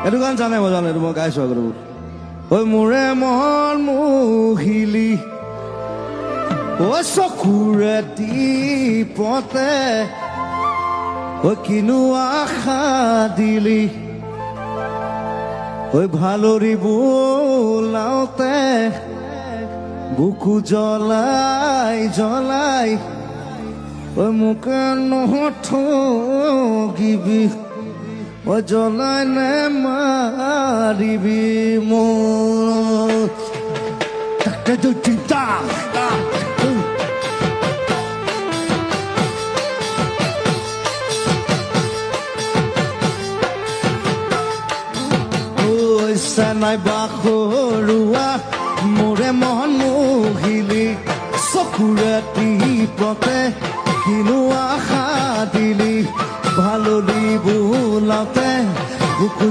এইটো গান জানে মই জানো, এইটো মই গাইছো আগতে। ঐ মোৰে মন মুহিলি ঐ চকুৰে টিপতে, ঐ কিনো আশা দিলি, ঐ ভালৰি বোলাওতে বুকু জ্বলাই জ্বলাই, ঐ মোকে নঠগিবি, ঐ জ্বলাই নে মাৰিবি মোৰ। তাকে তো চিন্তা নাই বাখৰুৱা মোৰে মন মুহিলি, চকুৰে টিপতে কিনো আশা দিলি, ভালৰি বোলাওতে বুকু